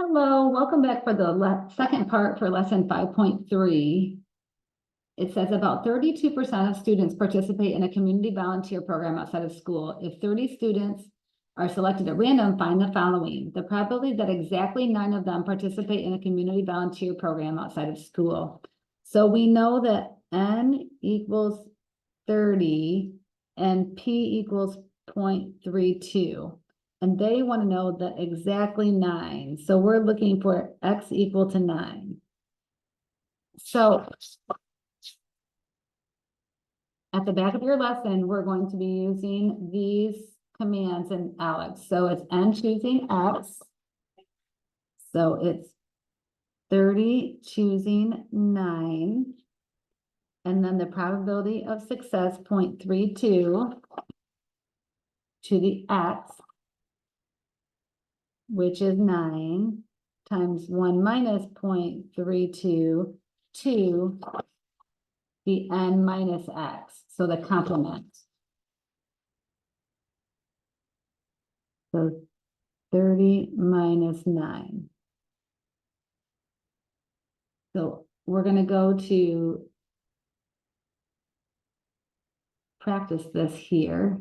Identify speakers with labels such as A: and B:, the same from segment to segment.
A: Hello, welcome back for the second part for lesson 5.3. It says about 32% of students participate in a community volunteer program outside of school. If 30 students are selected at random, find the following. The probability that exactly 9 of them participate in a community volunteer program outside of school. So we know that N equals 30 and P equals 0.32. And they want to know that exactly 9. So we're looking for X equal to 9. So at the back of your lesson, we're going to be using these commands in Alex. So it's N choosing X. So it's 30 choosing 9. And then the probability of success 0.32 to the X, which is 9, times 1 minus 0.32 to the N minus X, so the complement. So 30 minus 9. So we're going to go to practice this here.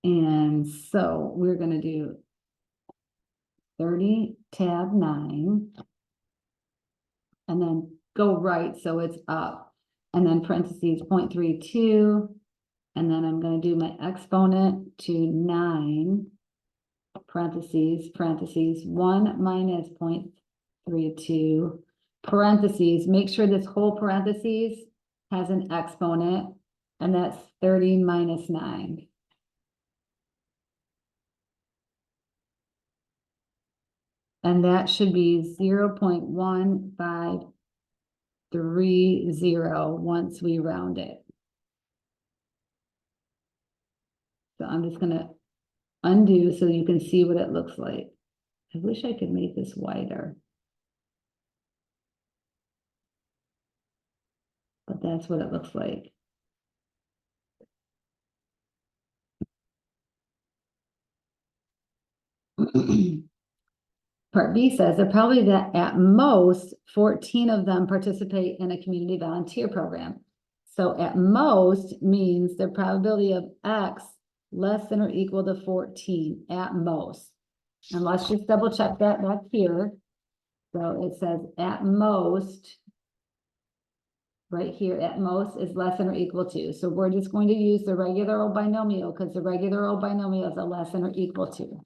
A: And so we're going to do 30 tab 9 and then go right so it's up, and then parentheses 0.32, and then I'm going to do my exponent to 9 parentheses 1 minus 0.32 parentheses. Make sure this whole parentheses has an exponent, and that's 30 minus 9. And that should be 0.1530 once we round it. So I'm just going to undo so you can see what it looks like. I wish I could make this wider. But that's what it looks like. Part B says they're probably that at most 14 of them participate in a community volunteer program. So at most means the probability of X less than or equal to 14 at most. And let's just double check that back here. So it says at most, right here, at most is less than or equal to. So we're just going to use the regular old binomial because the regular old binomial is a less than or equal to.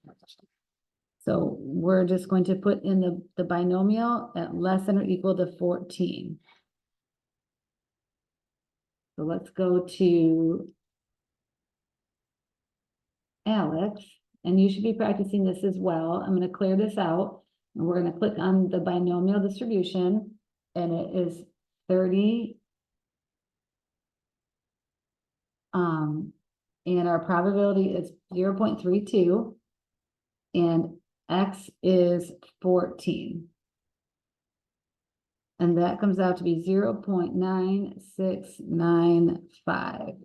A: So we're just going to put in the binomial at less than or equal to 14. So let's go to Alex, and you should be practicing this as well. I'm going to clear this out, and we're going to click on the binomial distribution, and it is 30. And our probability is 0.32, and X is 14. And that comes out to be 0.9695.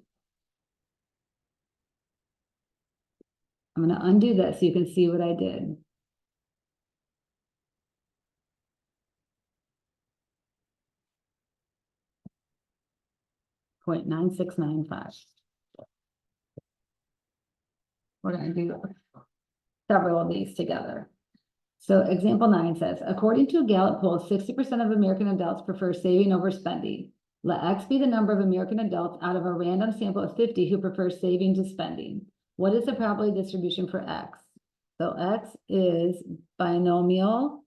A: I'm going to undo that so you can see what I did. .9695. We're going to do several of these together. So example 9 says, according to a Gallup poll, 60% of American adults prefer saving over spending. Let X be the number of American adults out of a random sample of 50 who prefer saving to spending. What is the probability distribution for X? So X is binomial,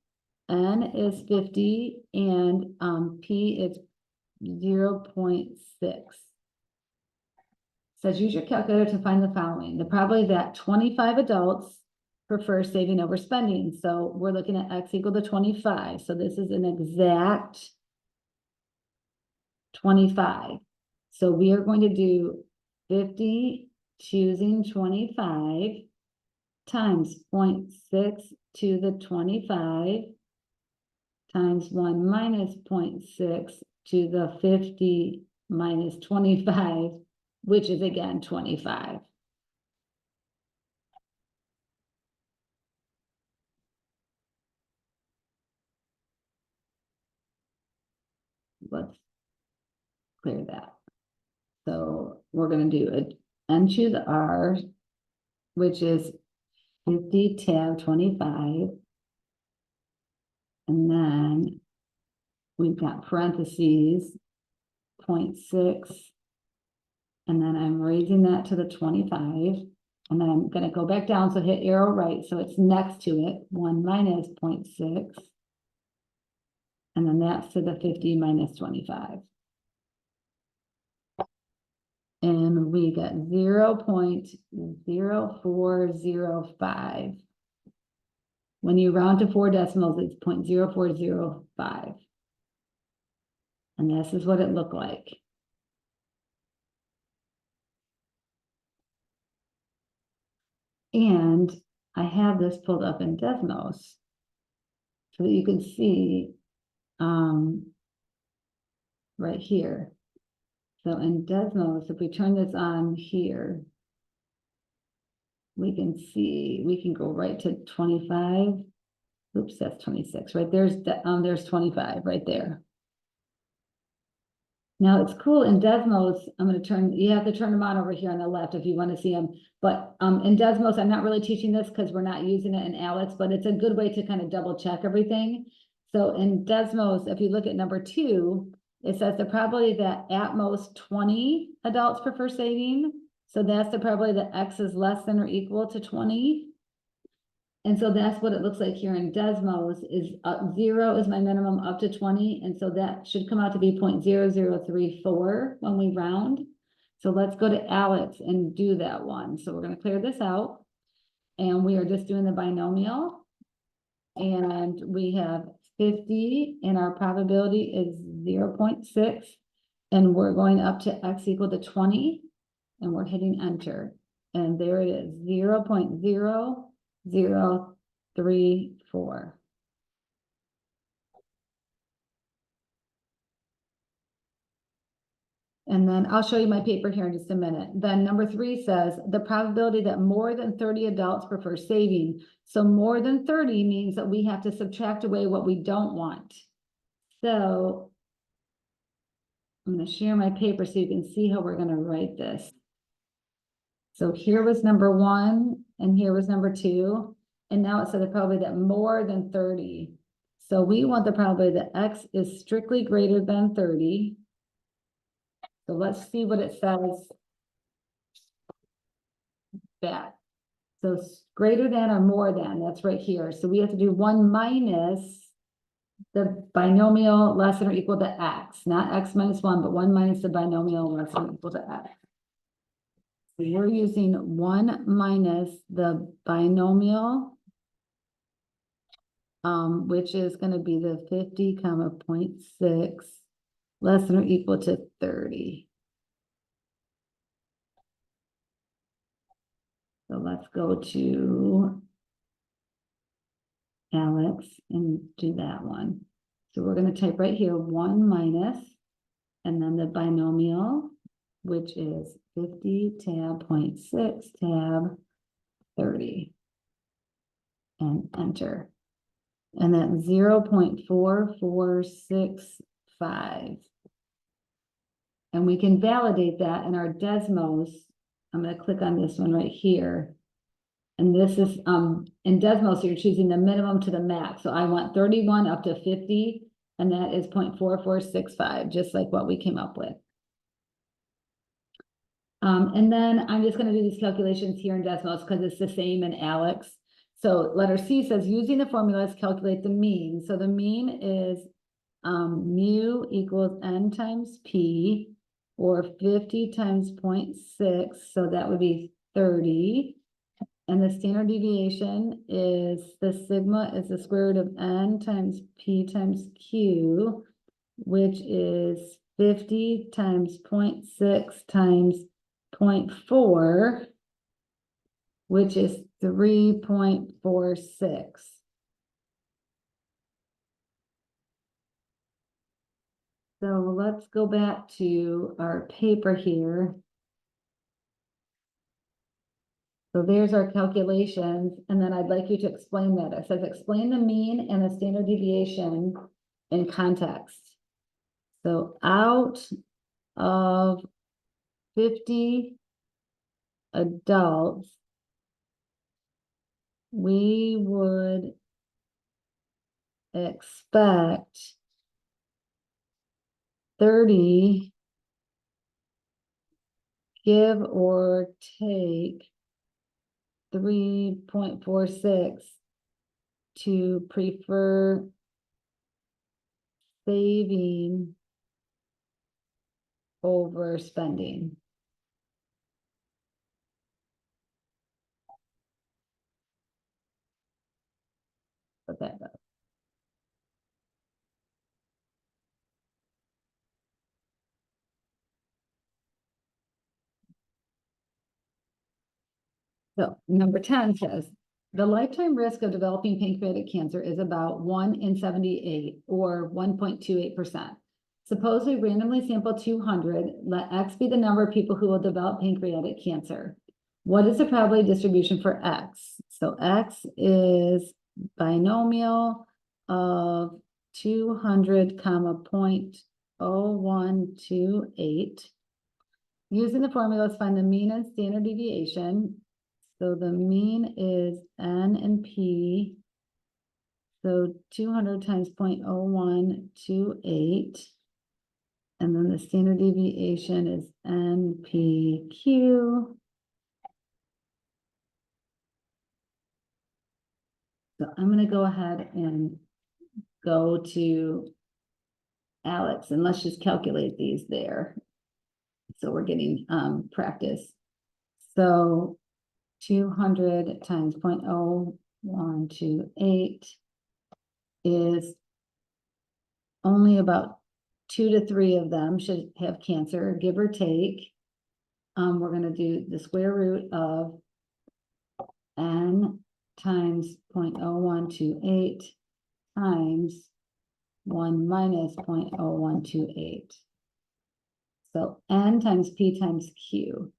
A: N is 50, and P is 0.6. Says use your calculator to find the following. The probability that 25 adults prefer saving over spending. So we're looking at X equal to 25. So this is an exact 25. So we are going to do 50 choosing 25 times 0.6 to the 25 times 1 minus 0.6 to the 50 minus 25, which is again 25. let's clear that. So we're gonna do it and choose R, which is 50 tab 25. And then we've got parentheses, 0.6. And then I'm raising that to the 25. And then I'm gonna go back down, so hit arrow right, so it's next to it, 1 minus 0.6. And then that's to the 50 minus 25. And we got 0.0405. When you round to 4 decimals, it's 0.0405. And this is what it looked like. And I have this pulled up in Desmos so that you can see right here. So in Desmos, if we turn this on here, we can see, we can go right to 25. Oops, that's 26, right? There's 25 right there. Now it's cool in Desmos, you have to turn them on over here on the left if you want to see them. But in Desmos, I'm not really teaching this because we're not using it in ALEKS, but it's a good way to kind of double check everything. So in Desmos, if you look at number 2, it says the probability that at most 20 adults prefer saving. So that's the probability that X is less than or equal to 20. And so that's what it looks like here in Desmos is 0 is my minimum up to 20. And so that should come out to be 0.0034 when we round. So let's go to ALEKS and do that one. So we're going to clear this out. And we are just doing the binomial. And we have 50 and our probability is 0.6. And we're going up to X equal to 20. And we're hitting enter. And there it is, 0.0034. And then I'll show you my paper here in just a minute. Then number 3 says the probability that more than 30 adults prefer saving. So more than 30 means that we have to subtract away what we don't want. So I'm going to share my paper so you can see how we're going to write this. So here was number 1 and here was number 2. And now it said the probability that more than 30. So we want the probability that X is strictly greater than 30. So let's see what it says back. So greater than or more than, that's right here. So we have to do 1 minus the binomial less than or equal to X, not X minus 1, but 1 minus the binomial less than or equal to X. So we're using 1 minus the binomial, which is going to be the 50, 0.6 less than or equal to 30. So let's go to ALEKS and do that one. So we're going to type right here 1 minus, and then the binomial, which is 50 tab 0.6 tab 30, and enter. And that's 0.4465. And we can validate that in our Desmos. I'm going to click on this one right here. And this is in Desmos, you're choosing the minimum to the max. So I want 31 up to 50, and that is 0.4465, just like what we came up with. And then I'm just going to do these calculations here in Desmos because it's the same in ALEKS. So letter C says using the formulas, calculate the mean. So the mean is mu equals n times p, or 50 times 0.6. So that would be 30. And the standard deviation is the sigma is the square root of n times p times q, which is 50 times 0.6 times 0.4, which is 3.46. So let's go back to our paper here. So there's our calculations, and then I'd like you to explain that. It says explain the mean and the standard deviation in context. So out of 50 adults, we would expect 30, give or take 3.46, to prefer saving over spending. What that does. So number 10 says, the lifetime risk of developing pancreatic cancer is about 1 in 78, or 1.28%. Suppose we randomly sample 200, let X be the number of people who will develop pancreatic cancer. What is the probability distribution for X? So X is binomial of 200, comma, 0.0128. Using the formulas, find the mean and standard deviation. So the mean is N and P. So 200 times 0.0128. And then the standard deviation is NPQ. So I'm going to go ahead and go to Alex, and let's just calculate these there. So we're getting practice. So 200 times 0.0128 is only about 2 to 3 of them should have cancer, give or take. We're going to do the square root of N times 0.0128 times 1 minus 0.0128. So N times P times Q.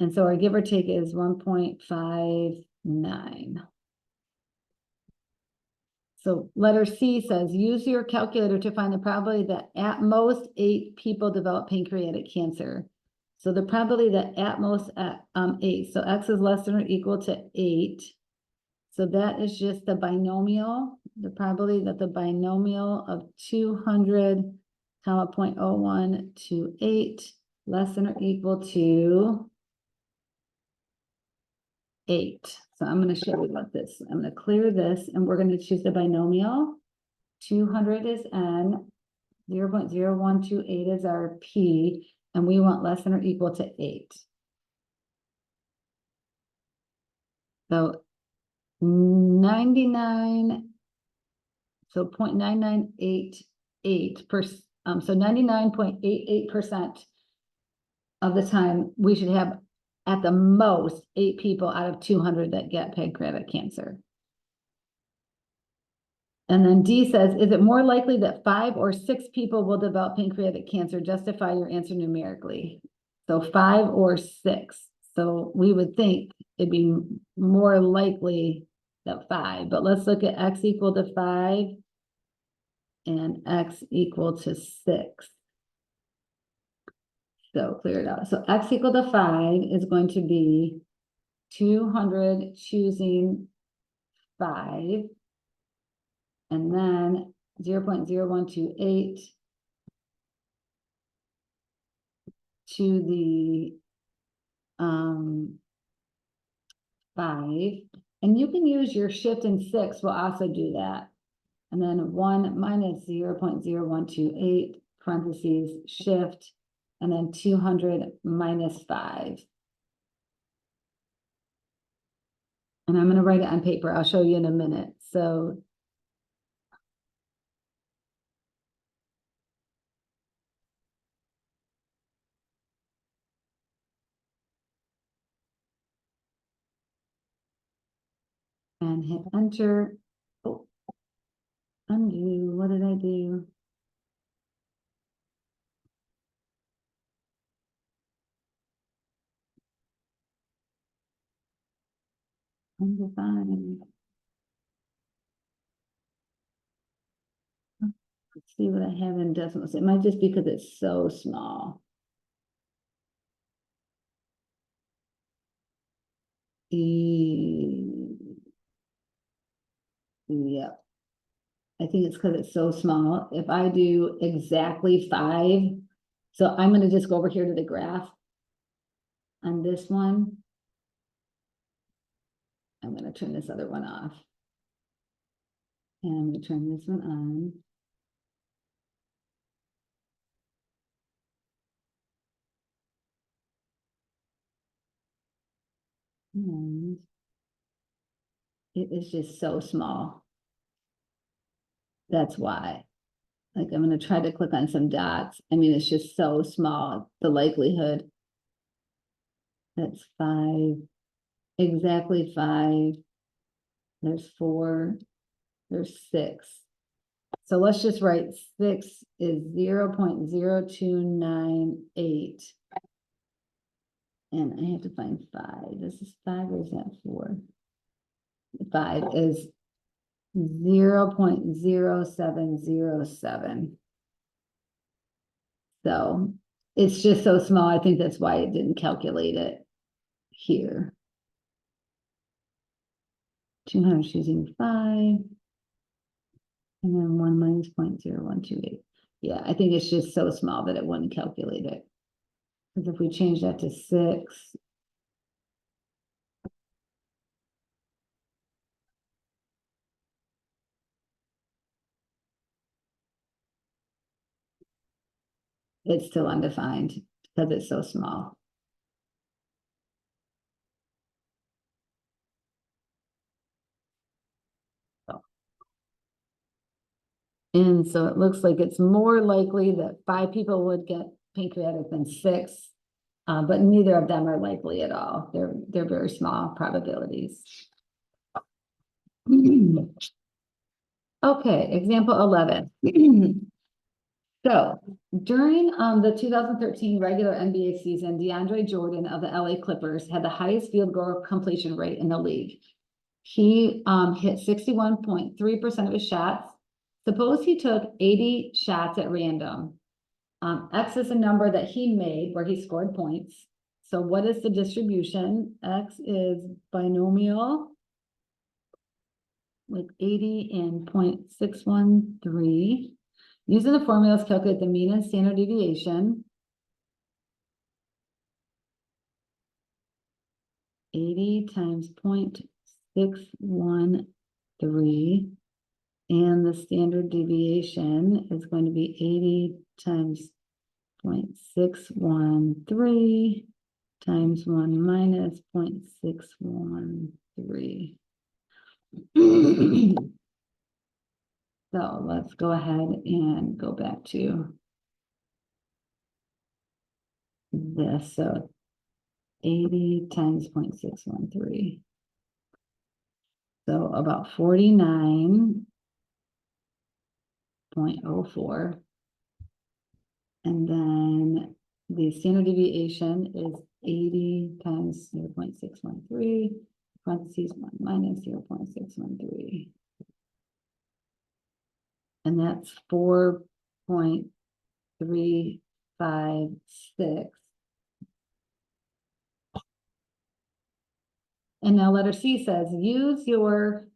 A: And so our give or take is 1.59. So letter C says, use your calculator to find the probability that at most 8 people develop pancreatic cancer. So the probability that at most 8, so X is less than or equal to 8. So that is just the binomial, the probability that the binomial of 200, comma, 0.0128 less than or equal to 8. So I'm going to show you what this, I'm going to clear this, and we're going to choose the binomial. 200 is N, 0.0128 is our P, and we want less than or equal to 8. So 99, so 0.9988%, so 99.88% of the time we should have at the most 8 people out of 200 that get pancreatic cancer. And then D says, is it more likely that 5 or 6 people will develop pancreatic cancer? Justify your answer numerically. So 5 or 6. So we would think it'd be more likely that 5, but let's look at X equal to 5 and X equal to 6. So clear it out. So X equal to 5 is going to be 200 choosing 5, and then 0.0128 to the 5. And you can use your shift and 6 will also do that. And then 1 minus 0.0128 parentheses shift, and then 200 minus 5. And I'm going to write it on paper. I'll show you in a minute. So and hit enter. Oh, undo. What did I do? Undefined. see what I have in decimals. It might just be because it's so small. Yep. I think it's because it's so small. If I do exactly 5, so I'm going to just go over here to the graph on this one. I'm going to turn this other one off. And I'm going to turn this one on. And it is just so small. That's why. Like I'm going to try to click on some dots. I mean, it's just so small. The likelihood. That's 5. Exactly 5. There's 4. There's 6. So let's just write 6 is 0.0298. And I have to find 5. This is 5 or is that 4? 5 is 0.0707. So it's just so small. I think that's why it didn't calculate it here. 200 choosing 5. And then 1 minus 0.0128. Yeah, I think it's just so small that it wouldn't calculate it. Because if we change that to 6, it's still undefined because it's so small. And so it looks like it's more likely that 5 people would get pancreatic than 6, but neither of them are likely at all. They're very small probabilities. Okay, example 11. So during the 2013 regular NBA season, DeAndre Jordan of the LA Clippers had the highest field goal completion rate in the league. He hit 61.3% of his shots. Suppose he took 80 shots at random. X is a number that he made where he scored points. So what is the distribution? X is binomial with 80 and 0.613. Using the formulas, calculate the mean and standard deviation. 80 times 0.613. And the standard deviation is going to be 80 times 0.613 times 1 minus 0.613. So let's go ahead and go back to this. So 80 times 0.613. So about 49.04. And then the standard deviation is 80 times 0.613, parentheses 1 minus 0.613. And that's 4.356. And now letter C says, use your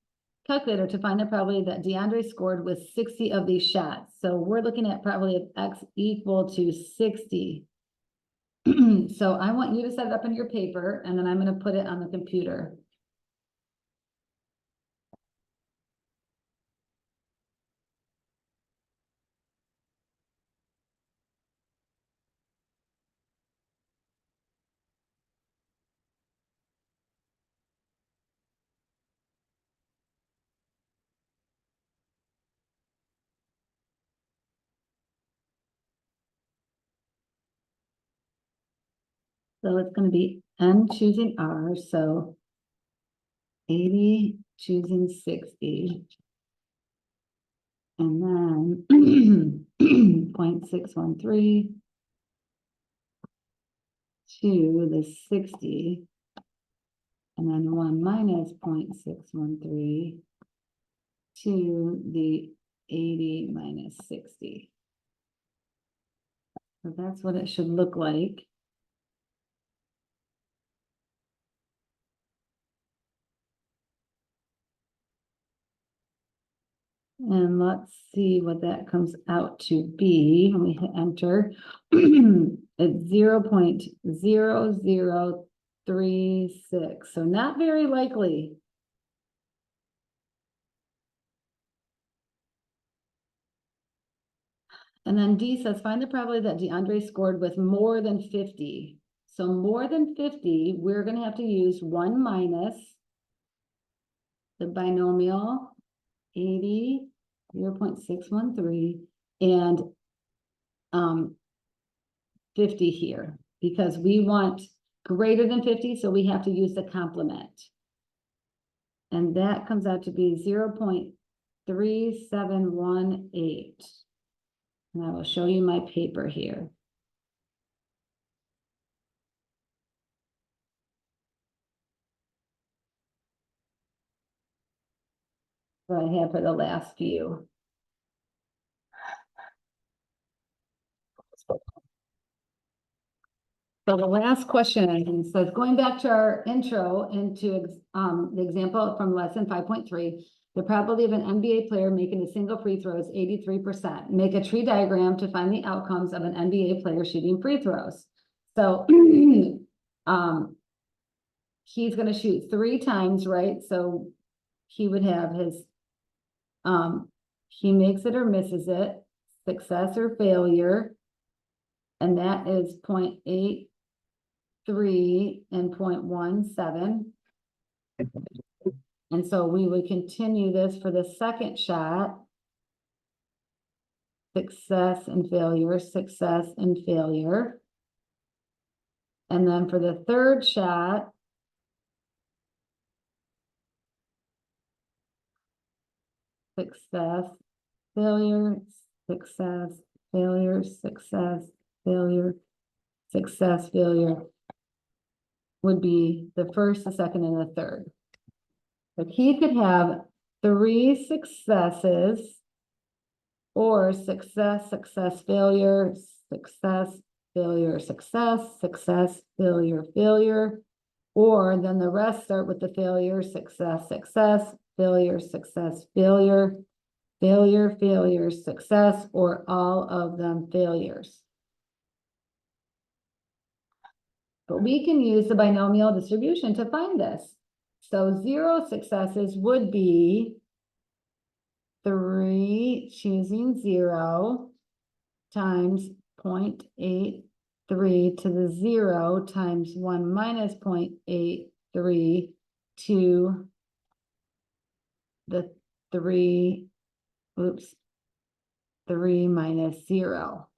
A: calculator to find the probability that DeAndre scored with 60 of these shots. So we're looking at probability of X equal to 60. So I want you to set it up on your paper, and then I'm going to put it on the computer. So it's going to be N choosing R, so 80 choosing 60. And then 0.613 to the 60. And then 1 minus 0.613 to the 80 minus 60. So that's what it should look like. And let's see what that comes out to be when we hit enter. It's 0.0036. So not very likely. And then D says, find the probability that DeAndre scored with more than 50. So more than 50, we're going to have to use 1 minus the binomial 80, 0.613, and 50 here, because we want greater than 50, so we have to use the complement. And that comes out to be 0.3718. And I will show you my paper here. What I have for the last few. So the last question says, going back to our intro into the example from lesson 5.3, the probability of an NBA player making a single free throw is 83%. Make a tree diagram to find the outcomes of an NBA player shooting free throws. So he's going to shoot 3 times, right? So he would have his, he makes it or misses it, success or failure, and that is 0.83 and 0.17. And so we would continue this for the second shot. Success and failure, success and failure. And then for the third shot, success, failure, success, failure, success, failure, success, failure would be the first, the second, and the third. But he could have 3 successes or success, success, failure, success, failure, success, success, failure, failure, or then the rest start with the failure, success, success, failure, success, failure, failure, failure, success, or all of them failures. But we can use the binomial distribution to find this. So 0 successes would be 3 choosing 0 times 0.83 to the 0 times 1 minus 0.83 to the 3 minus 0.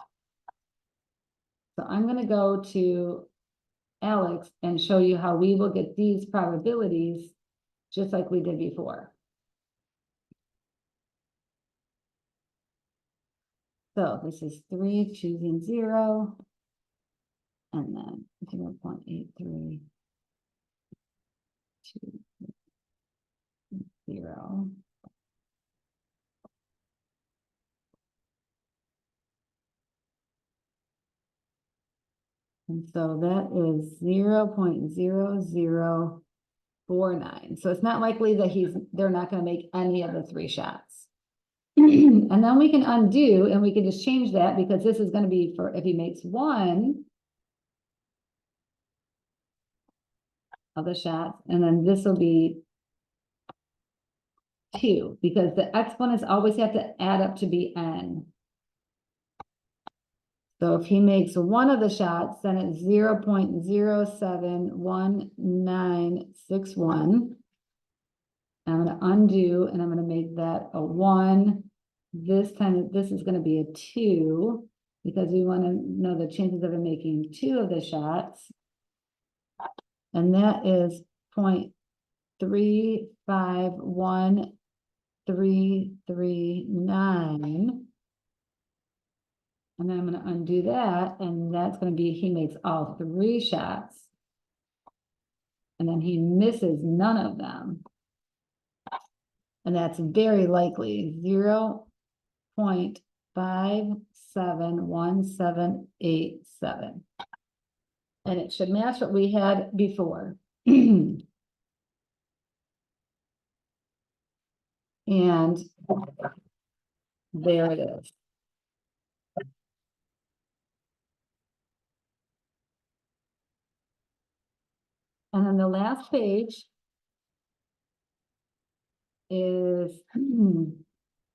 A: So I'm going to go to Alex and show you how we will get these probabilities just like we did before. So this is 3 choosing 0, and then 0.83 to 0. And so that is 0.0049. So it's not likely that they're not going to make any of the 3 shots. And then we can undo and we can just change that, because this is going to be for if he makes 1 of the shots, and then this will be 2, because the exponents always have to add up to be n. So if he makes 1 of the shots, then it's 0.071961. I'm going to undo, and I'm going to make that a 1. This time, this is going to be a 2, because we want to know the chances of him making 2 of the shots. And that is 0.351339. And then I'm going to undo that, and that's going to be he makes all 3 shots. And then he misses none of them. And that's very likely 0 0.571787. And it should match what we had before. And there it is. And then the last page is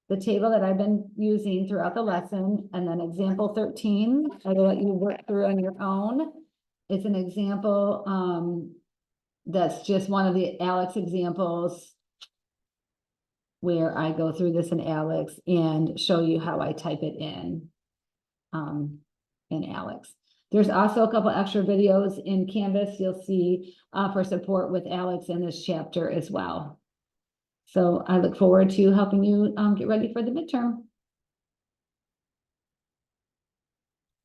A: the table that I've been using throughout the lesson, and then example 13, I will let you work through on your own. It's an example, that's just one of the Alex examples where I go through this in Alex and show you how I type it in Alex. There's also a couple extra videos in Canvas you'll see for support with Alex in this chapter as well. So I look forward to helping you get ready for the midterm.